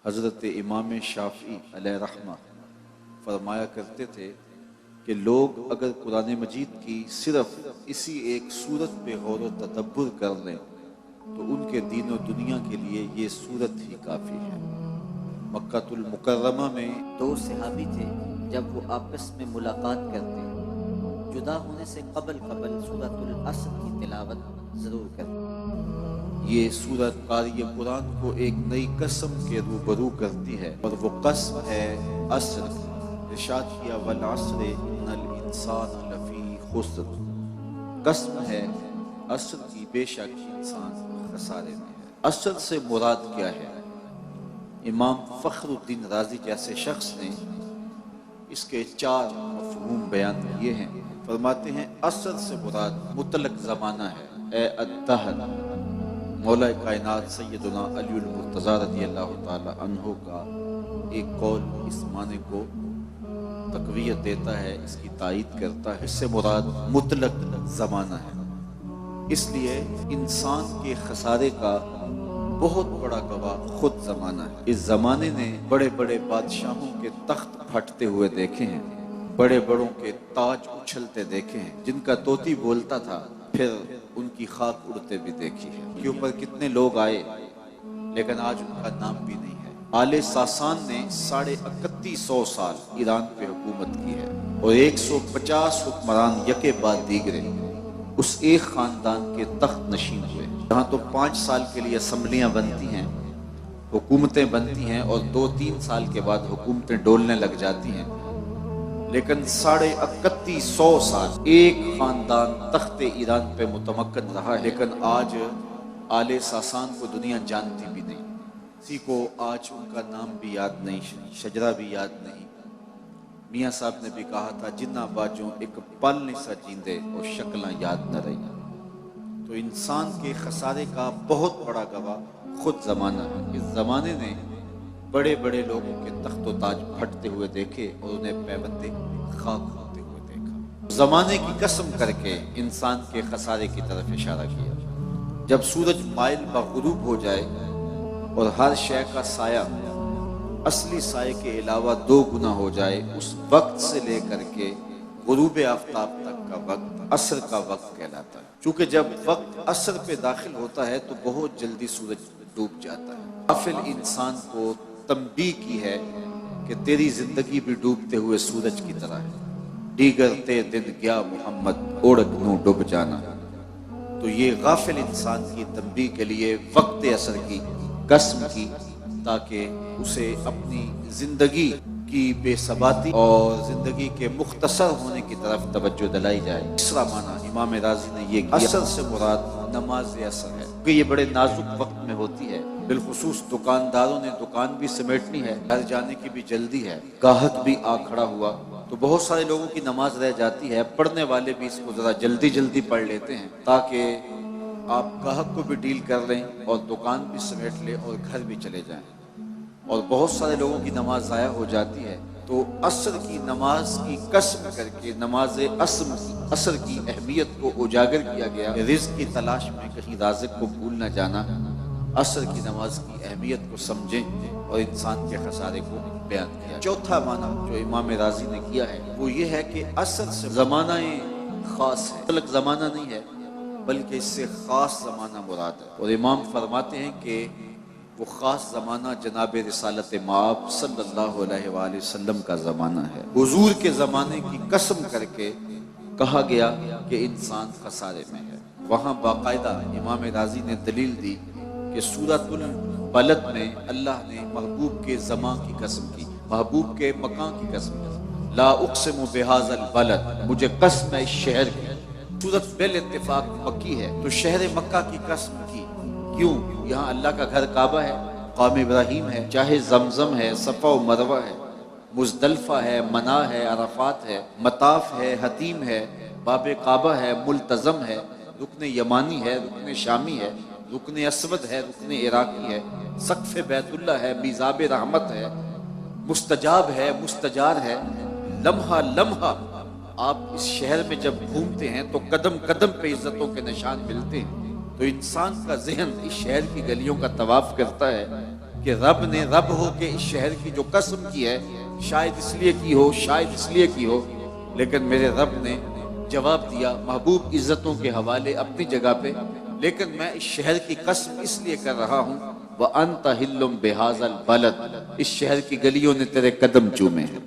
حضرت امام شافعی علیہ رحمہ فرمایا کرتے تھے کہ لوگ اگر قرآن مجید کی صرف اسی ایک سورت پہ غور و تدبر کر لیں تو ان کے دین و دنیا کے لیے یہ سورت ہی کافی ہے۔ مکہ المکرمہ میں دو صحابی تھے، جب وہ آپس میں ملاقات کرتے جدا ہونے سے قبل سورۃ العصر کی تلاوت ضرور کرتے۔ یہ سورت قاری قرآن کو ایک نئی قسم کے روبرو کرتی ہے، اور وہ قسم ہے عصر۔ ارشاد کیا والعصر ان الانسان لفی خسر، قسم ہے عصر کی، بے شک انسان خسارے میں ہے۔ عصر سے مراد کیا ہے؟ امام فخر الدین رازی جیسے شخص نے اس کے 4 مفہوم بیان کیے ہیں۔ فرماتے ہیں عصر سے مراد مطلق زمانہ ہے، اے الدہر۔ مولا کائنات سیدنا علی المرتضیٰ رضی اللہ تعالی عنہ کا ایک قول اس معنی کو تقویت دیتا ہے، اس کی تائید کرتا ہے۔ اس سے مراد مطلق زمانہ ہے، اس لیے انسان کے خسارے کا بہت بڑا گواہ خود زمانہ ہے۔ اس زمانے نے بڑے بڑے بادشاہوں کے تخت پھٹتے ہوئے دیکھے ہیں، بڑے بڑوں کے تاج اچھلتے دیکھے ہیں، جن کا طوطی بولتا تھا پھر ان کی خاک اڑتے بھی دیکھی ہے۔ ان کے اوپر کتنے لوگ آئے لیکن آج ان کا نام بھی نہیں ہے۔ آل ساسان نے 3150 سال ایران پہ حکومت کی ہے، اور 150 حکمران یکے بعد دیگرے اس ایک خاندان کے تخت نشین ہوئے۔ یہاں تو 5 سال کے لیے اسمبلیاں بنتی ہیں، حکومتیں بنتی ہیں، اور 2-3 سال کے بعد حکومتیں ڈولنے لگ جاتی ہیں، لیکن 3150 سال ایک خاندان تخت ایران پہ متمکن رہا ہے۔ لیکن آج آل ساسان کو دنیا جانتی بھی نہیں، کسی کو آج ان کا نام بھی یاد نہیں، شجرہ بھی یاد نہیں۔ میاں صاحب نے بھی کہا تھا جنہ باجوں ایک پل نہیں سا جیندے اور شکلاں یاد نہ رہی۔ تو انسان کے خسارے کا بہت بڑا گواہ خود زمانہ ہے۔ اس زمانے نے بڑے بڑے لوگوں کے تخت و تاج پھٹتے ہوئے دیکھے اور انہیں پیوندے خاک ہوتے ہوئے دیکھا۔ زمانے کی قسم کر کے انسان کے خسارے کی طرف اشارہ کیا۔ جب سورج مائل بغروب ہو جائے اور ہر شے کا سایہ اصلی سائے کے علاوہ 2 گنا ہو جائے، اس وقت سے لے کر کے غروب آفتاب تک کا وقت عصر کا وقت کہلاتا ہے۔ چونکہ جب وقت عصر پہ داخل ہوتا ہے تو بہت جلدی سورج ڈوب جاتا ہے۔ غافل انسان کو تنبیہ کی ہے کہ تیری زندگی بھی ڈوبتے ہوئے سورج کی طرح ہے، دیگر تے دن گیا محمد اوڑک نو ڈوب جانا۔ تو یہ غافل انسان کی تنبیہ کے لیے وقت عصر کی قسم کی، تاکہ اسے اپنی زندگی کی بے ثباتی اور زندگی کے مختصر ہونے کی طرف توجہ دلائی جائے۔ تیسرا معنی امام رازی نے یہ کیا، عصر سے مراد نماز عصر ہے، کیونکہ یہ بڑے نازک وقت میں ہوتی ہے۔ بالخصوص دکانداروں نے دکان بھی سمیٹنی ہے، گھر جانے کی بھی جلدی ہے، گاہک بھی آ کھڑا ہوا، تو بہت سارے لوگوں کی نماز رہ جاتی ہے۔ پڑھنے والے بھی اس کو ذرا جلدی جلدی پڑھ لیتے ہیں تاکہ آپ گاہک کو بھی ڈیل کر لیں اور دکان بھی سمیٹ لیں اور گھر بھی چلے جائیں، اور بہت سارے لوگوں کی نماز ضائع ہو جاتی ہے۔ تو عصر کی نماز کی قسم کر کے نماز عصر کی اہمیت کو اجاگر کیا گیا۔ رزق کی تلاش میں کہیں رازق کو بھول نہ جانا، عصر کی نماز کی اہمیت کو سمجھیں اور انسان کے خسارے کو بیان کیا۔ چوتھا معنی جو امام رازی نے کیا ہے وہ یہ ہے کہ عصر سے زمانہ خاص ہے، مطلق زمانہ نہیں ہے، بلکہ اس سے خاص زمانہ مراد ہے۔ اور امام فرماتے ہیں کہ وہ خاص زمانہ جناب رسالت مآب صلی اللہ علیہ وآلہ وسلم کا زمانہ ہے۔ حضور کے زمانے کی قسم کر کے کہا گیا کہ انسان خسارے میں ہے۔ وہاں باقاعدہ امام رازی نے دلیل دی کہ سورۃ البلد میں اللہ نے محبوب کے زمان کی قسم کی، محبوب کے مکان کی قسم کی، لا اقسم بہذا البلد، مجھے قسم ہے اس شہر کی۔ سورۃ بال اتفاق مکی ہے تو شہر مکہ کی قسم کی، کیوں؟ یہاں اللہ کا گھر کعبہ ہے، مقام ابراہیم ہے، چاہے زمزم ہے، صفا و مروہ ہے، مزدلفہ ہے، منا ہے، عرفات ہے، مطاف ہے، حتیم ہے، باب کعبہ ہے، ملتزم ہے، رکن یمانی ہے، رکن شامی ہے، رکن اسود ہے، رکن عراقی ہے، سقف بیت اللہ ہے، میزاب رحمت ہے، مستجاب ہے، مستجار ہے۔ لمحہ لمحہ آپ اس شہر میں جب گھومتے ہیں تو قدم قدم پہ عزتوں کے نشان ملتے ہیں۔ تو انسان کا ذہن اس شہر کی گلیوں کا طواف کرتا ہے کہ رب نے رب ہو کے اس شہر کی جو قسم کی ہے، شاید اس لیے کی ہو، شاید اس لیے کی ہو، لیکن میرے رب نے جواب دیا محبوب عزتوں کے حوالے اپنی جگہ پہ، لیکن میں اس شہر کی قسم اس لیے کر رہا ہوں وَأَنْتَ حِلٌّ بِهَذَا الْبَلَدِ، اس شہر کی گلیوں نے تیرے قدم چومے ہیں۔